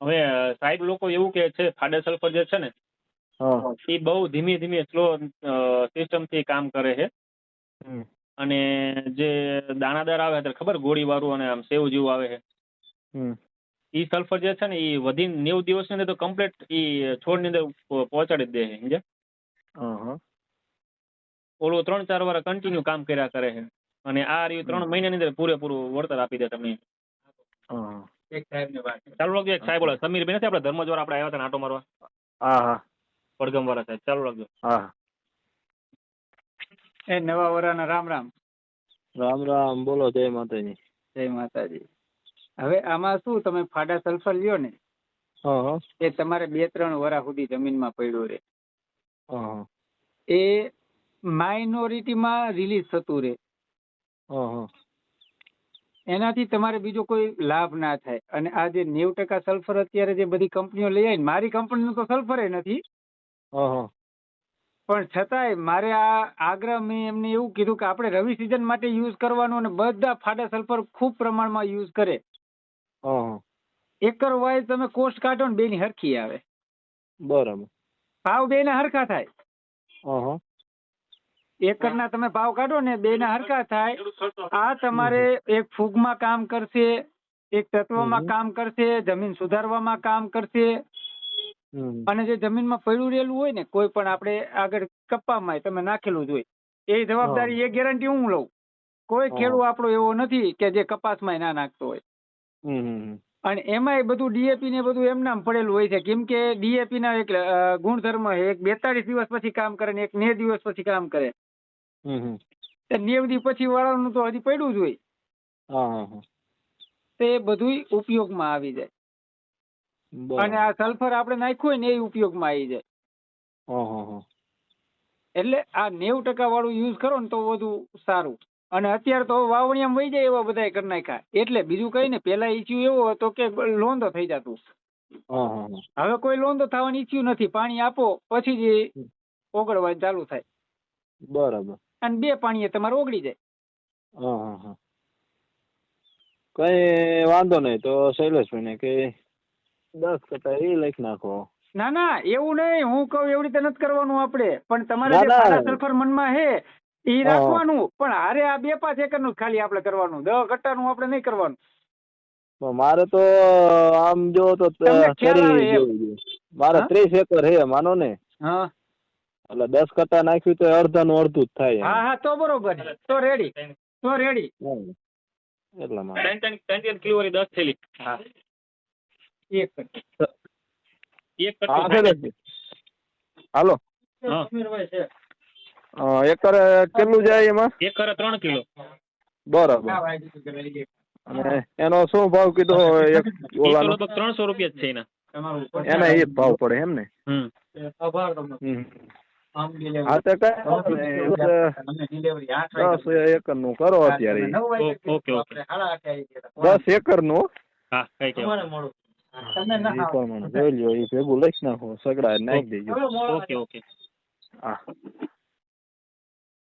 હવે સાહેબ લોકો એવું કે છે ફાડર સલ્ફર જે છે ને હા એ બહુ ધીમે ધીમે સ્લો સિસ્ટમથી કામ કરે છે. હમ અને જે દાણાદાર આવે છે ખબર ગોળી વાળું અને આમ સેવ જેવું આવે છે હમ એ સલ્ફર જે છે ને એ વધીને 90 દિવસની અંદર તો કમ્પ્લીટ એ છોડની અંદર પહોંચાડી જ દે છે સમજ્યા? હા ઓલું 3-4 વાર કન્ટિન્યુ કામ કર્યા કરે છે અને આ રહ્યું 3 મહિનાની અંદર પૂરેપૂરું વળતર આપી દે તમને. હા એક સાહેબ ને વાત ચાલુ રાખજો. એક સાહેબ ઓલા સમીર બેન નથી આપણે ધર્મજોર આપણે આવ્યા હતા આટો મારવા હા પડગમ વાળા સાહેબ ચાલુ રાખજો. હા એ નવા વરાના રામ રામ. રામ રામ. બોલો. જય માતાજી. જય માતાજી. હવે આમાં શું તમે ફાડા સલ્ફર લ્યો ને હા એ તમારે 2-3 વર્ષ સુધી જમીનમાં પડ્યું રહે. હા એ માઇનોરિટીમાં રિલીઝ થતું રહે. હા એનાથી તમારે બીજો કોઈ લાભ ના થાય. અને આ જે 90% સલ્ફર અત્યારે જે બધી કંપનીઓ લઈ આવી, મારી કંપનીનું તો સલ્ફર નથી, હા પણ છતાંય મારે આ આગ્રહ મેં એમને એવું કીધું કે આપણે રવિ સિઝન માટે યુઝ કરવાનું અને બધા ફાડા સલ્ફર ખૂબ પ્રમાણમાં યુઝ કરે. હા એકર વાઇઝ તમે કોસ્ટ કાઢો ને બેની હરખી આવે, બરાબર. ભાવ બેના હરખા થાય. હા એકરના તમે ભાવ કાઢો ને બેના હરખા થાય. આ તમારે એક ફૂગમાં કામ કરશે, એક તત્વમાં કામ કરશે, જમીન સુધારવામાં કામ કરશે. અને જે જમીનમાં પડ્યું રહેલું હોય ને કોઈ પણ આપણે આગળ કપ્પામાં તમે નાખેલું જ હોય એ જવાબદારી એ ગેરંટી હું લઉં. કોઈ ખેડૂત આપણો એવો નથી કે જે કપાસમાં ના નાખતો હોય. અને એમાં બધું ડીએપી ને બધું એમ નામ પડેલું હોય છે. કેમ કે ડીએપી ના એક ગુણધર્મ એક 42 દિવસ પછી કામ કરે ને એક 90 દિવસ પછી કામ કરે. 90 દિવસ પછી વાળાનું તો હજી પડ્યું જ હોય. તો એ બધું ઉપયોગમાં આવી જાય. અને આ સલ્ફર આપણે નાખ્યું હોય ને એ ઉપયોગમાં આવી જાય. એટલે આ 90% વાળું યુઝ કરો ને તો વધુ સારું. અને અત્યારે તો વાવણીયામાં વહી જાય એવા બધા કરી નાખ્યા. એટલે બીજું કઈ ને પેલા ઈચ્યુ એવો હતો કે લોંદો થઈ જતું. હવે કોઈ લોંદો થવાની ઈચ્યુ નથી. પાણી આપો પછી જ ઓગળવા ચાલુ થાય. બરાબર. અને 2 પાણીએ તમારે ઓગળી જાય. કઈ વાંધો નહીં. તો શૈલેષભાઈ કે 10 કટા એ લખી નાખો. ના ના એવું નહીં. હું કહું એવી રીતે નથી કરવાનું આપણે. પણ તમારે જે ફાડા સલ્ફર મનમાં હે એ રાખવાનું. પણ હારે આ 2-5 એકરનું ખાલી આપણે કરવાનું. 10 કટ્ટાનું આપણે નહીં કરવાનું. મારે તો આમ જો તો મારે 30 એકર હે માનો ને. હા એટલે 10 કટ્ટા નાખ્યું તો અડધાનું અડધું જ થાય. હા હા તો બરોબર. તો રેડી. એટલા માટે 3 કિલો વાળી 10 થેલી. હા એક હાલો. એકરે કેટલું જાય એમાં? એકરે 3 કિલો. બરાબર. અને એનો શું ભાવ કીધો? ઓલાનો લગભગ 300 રૂપિયા જ છે એના. એના એ ભાવ પડે એમ ને? હા તો કઈ 10 એકર નું કરો અત્યારે. ઓકે 10 એકર નું. હા કઈ જોઈ લ્યો એ ભેગું લખી નાખો. સગડા નાખી દેજો. ઓકે હા.